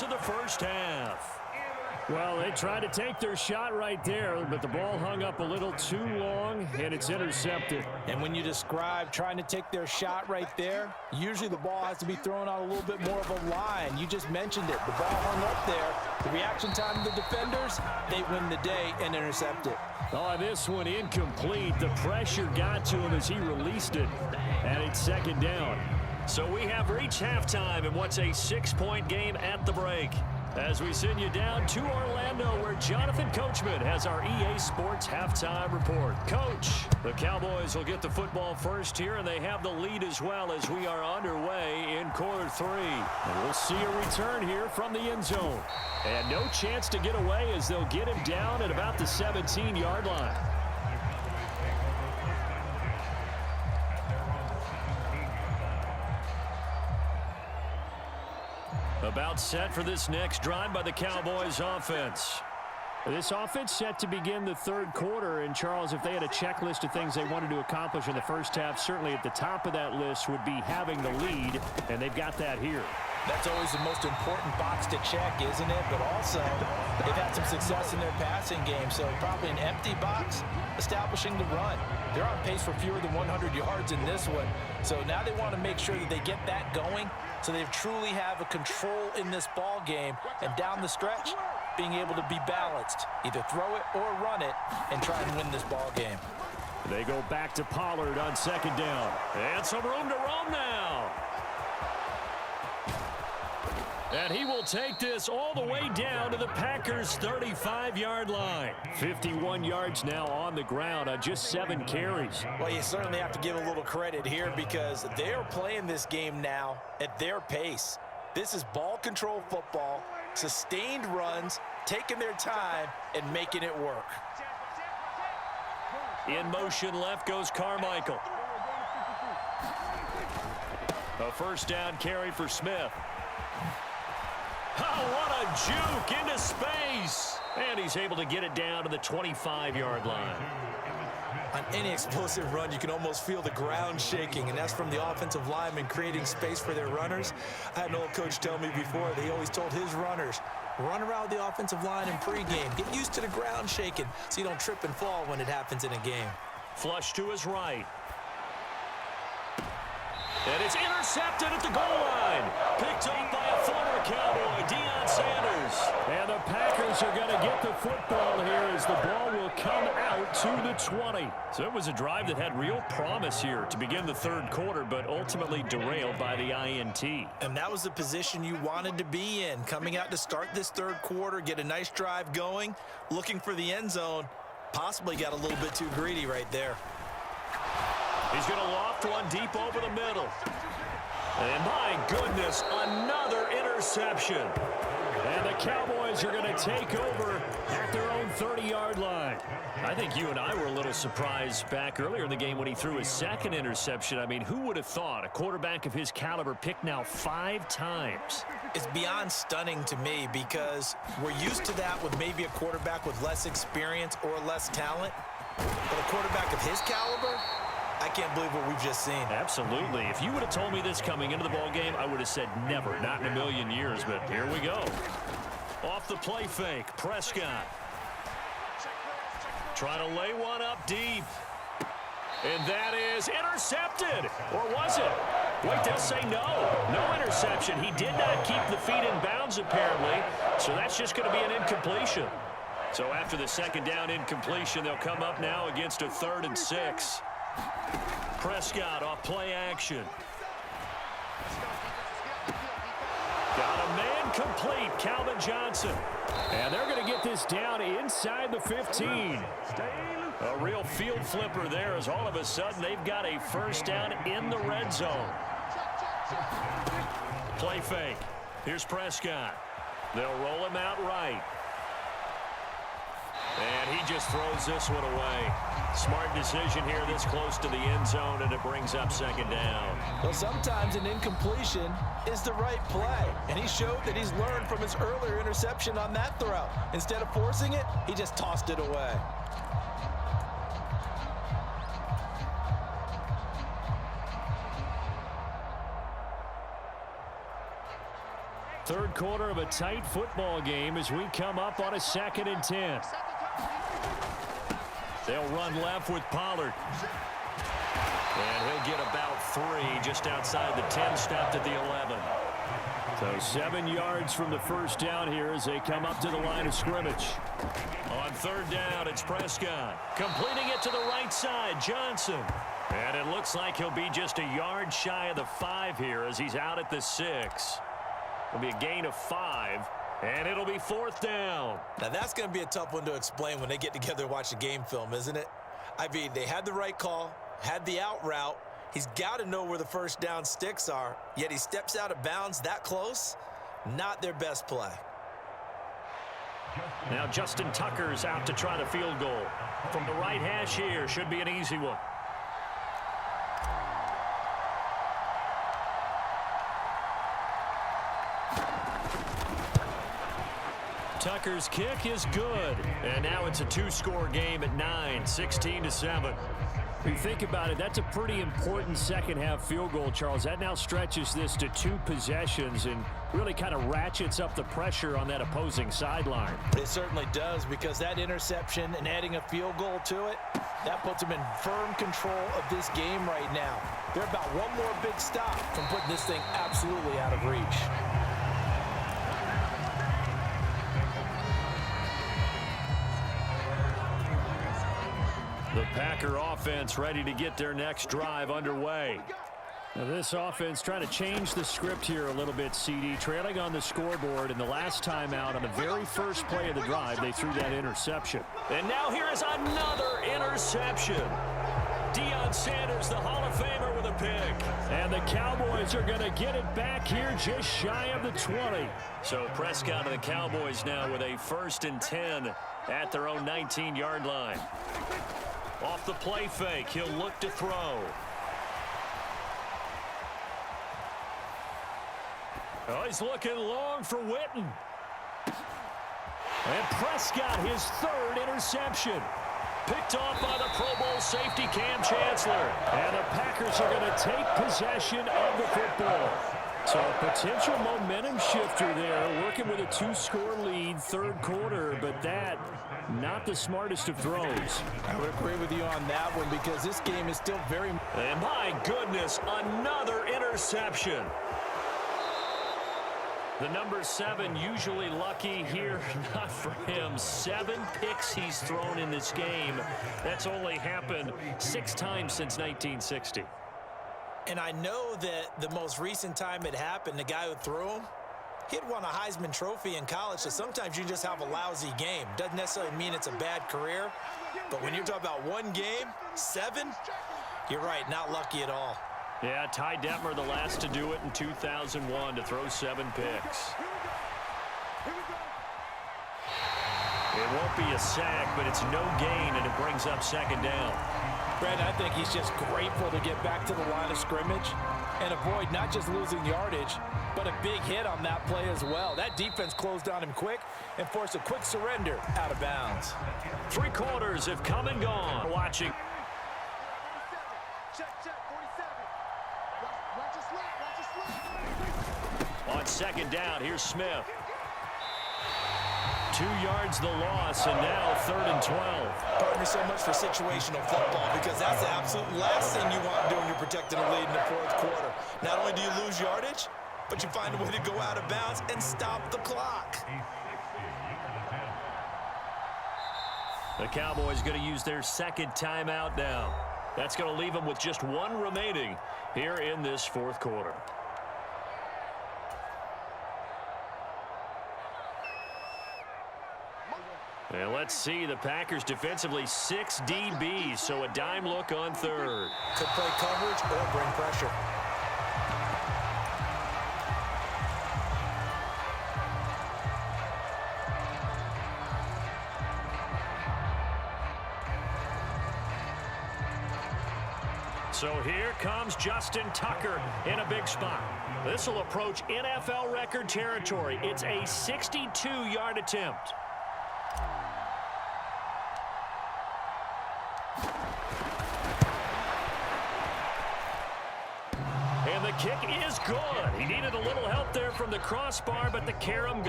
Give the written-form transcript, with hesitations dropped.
of the first half. Well, they tried to take their shot right there, but the ball hung up a little too long, and it's intercepted. And when you describe trying to take their shot right there, usually the ball has to be thrown out a little bit more of a line. You just mentioned it. The ball hung up there. The reaction time of the defenders, they win the day and intercept it. Oh, this one incomplete. The pressure got to him as he released it, and it's second down. So we have reached halftime in what's a 6-point game at the break. As we send you down to Orlando, where Jonathan Coachman has our EA Sports halftime report. Coach, the Cowboys will get the football first here, and they have the lead as well as we are underway in quarter 3. And we'll see a return here from the end zone. And no chance to get away as they'll get him down at about the 17-yard line. About set for this next drive by the Cowboys offense. This offense set to begin the third quarter, and Charles, if they had a checklist of things they wanted to accomplish in the first half, certainly at the top of that list would be having the lead, and they've got that here. That's always the most important box to check, isn't it? But also, they've had some success in their passing game, so probably an empty box, establishing the run. They're on pace for fewer than 100 yards in this one, so now they want to make sure that they get that going so they truly have a control in this ball game, and down the stretch, being able to be balanced, either throw it or run it, and try and win this ball game. They go back to Pollard on second down. And some room to roam now. And he will take this all the way down to the Packers' 35-yard line. 51 yards now on the ground on just 7 carries. Well, you certainly have to give a little credit here because they're playing this game now at their pace. This is ball control football, sustained runs, taking their time, and making it work. In motion left goes Carmichael. A first down carry for Smith. Oh, what a juke into space. And he's able to get it down to the 25-yard line. On any explosive run, you can almost feel the ground shaking, and that's from the offensive linemen creating space for their runners. I had an old coach tell me before, they always told his runners, run around the offensive line in pregame. Get used to the ground shaking so you don't trip and fall when it happens in a game. Flush to his right. And it's intercepted at the goal line. Picked off by a former Cowboy, Deion Sanders. And the Packers are going to get the football here as the ball will come out to the 20. So it was a drive that had real promise here to begin the third quarter, but ultimately derailed by the INT. And that was the position you wanted to be in, coming out to start this third quarter, get a nice drive going, looking for the end zone. Possibly got a little bit too greedy right there. He's going to loft one deep over the middle. And my goodness, another interception. And the Cowboys are going to take over at their own 30-yard line. I think you and I were a little surprised back earlier in the game when he threw his second interception. I mean, who would have thought a quarterback of his caliber picked now 5 times? It's beyond stunning to me because we're used to that with maybe a quarterback with less experience or less talent. But a quarterback of his caliber, I can't believe what we've just seen. Absolutely. If you would have told me this coming into the ballgame, I would have said never, not in a million years, but here we go. Off the play fake, Prescott. Trying to lay one up deep. And that is intercepted. Or was it? Wait, they'll say no. No interception. He did not keep the feet in bounds, apparently, so that's just going to be an incompletion. So after the second down incompletion, they'll come up now against a 3rd and 6. Prescott off play action. Got a man complete, Calvin Johnson. And they're going to get this down inside the 15. A real field flipper there as all of a sudden they've got a first down in the red zone. Play fake. Here's Prescott. They'll roll him out right. And he just throws this one away. Smart decision here this close to the end zone, and it brings up second down. Well, sometimes an incompletion is the right play, and he showed that he's learned from his earlier interception on that throw. Instead of forcing it, he just tossed it away. Third quarter of a tight football game as we come up on a 2nd and 10. They'll run left with Pollard. And he'll get about 3 just outside the 10, stopped at the 11. So 7 yards from the first down here as they come up to the line of scrimmage. On 3rd down, it's Prescott. Completing it to the right side, Johnson. And it looks like he'll be just a yard shy of the 5 here as he's out at the 6. It'll be a gain of 5, and it'll be 4th down. Now that's going to be a tough one to explain when they get together and watch the game film, isn't it? I mean, they had the right call, had the out route. He's got to know where the first down sticks are, yet he steps out of bounds that close. Not their best play. Now Justin Tucker's out to try the field goal. From the right hash here, should be an easy one. Tucker's kick is good. And now it's a 2-score game at 9, 16-7. If you think about it, that's a pretty important second-half field goal, Charles. That now stretches this to 2 possessions and really kind of ratchets up the pressure on that opposing sideline. It certainly does, because that interception and adding a field goal to it, that puts them in firm control of this game right now. They're about one more big stop from putting this thing absolutely out of reach. The Packer offense ready to get their next drive underway. Now this offense trying to change the script here a little bit, CD. Trailing on the scoreboard, and the last time out on the very first play of the drive, they threw that interception. And now here is another interception. Deion Sanders, the Hall of Famer, with a pick. And the Cowboys are going to get it back here just shy of the 20. So Prescott and the Cowboys now with a 1st and 10 at their own 19-yard line. Off the play fake, he'll look to throw. Oh, he's looking long for Witten. And Prescott, his 3rd interception. Picked off by the Pro Bowl safety Cam Chancellor. And the Packers are going to take possession of the football. So a potential momentum shifter there, working with a 2-score lead, 3rd quarter, but that not the smartest of throws. I would agree with you on that one, because this game is still very... And my goodness, another interception. The number 7 usually lucky here, not for him. 7 picks he's thrown in this game. That's only happened 6 times since 1960. And I know that the most recent time it happened, the guy who threw him, he'd won a Heisman Trophy in college, so sometimes you just have a lousy game. Doesn't necessarily mean it's a bad career, but when you're talking about one game, 7, you're right, not lucky at all. Yeah, Ty Detmer, the last to do it in 2001, to throw 7 picks. It won't be a sack, but it's no gain, and it brings up 2nd down. Brad, I think he's just grateful to get back to the line of scrimmage and avoid not just losing yardage, but a big hit on that play as well. That defense closed on him quick and forced a quick surrender out of bounds. 3 quarters have come and gone. Watching. On 2nd down, here's Smith. 2 yards the loss, and now 3rd and 12. Partner, so much for situational football, because that's the absolute last thing you want to do when you're protecting a lead in the 4th quarter. Not only do you lose yardage, but you find a way to go out of bounds and stop the clock. The Cowboys going to use their 2nd timeout now. That's going to leave them with just 1 remaining here in this 4th quarter. And let's see, the Packers defensively 6 DBs, so a dime look on 3rd. Could play coverage or bring pressure. So here comes Justin Tucker in a big spot. This will approach NFL record territory. It's a 62-yard attempt. kick is good. He needed a little help there from the crossbar, but the carom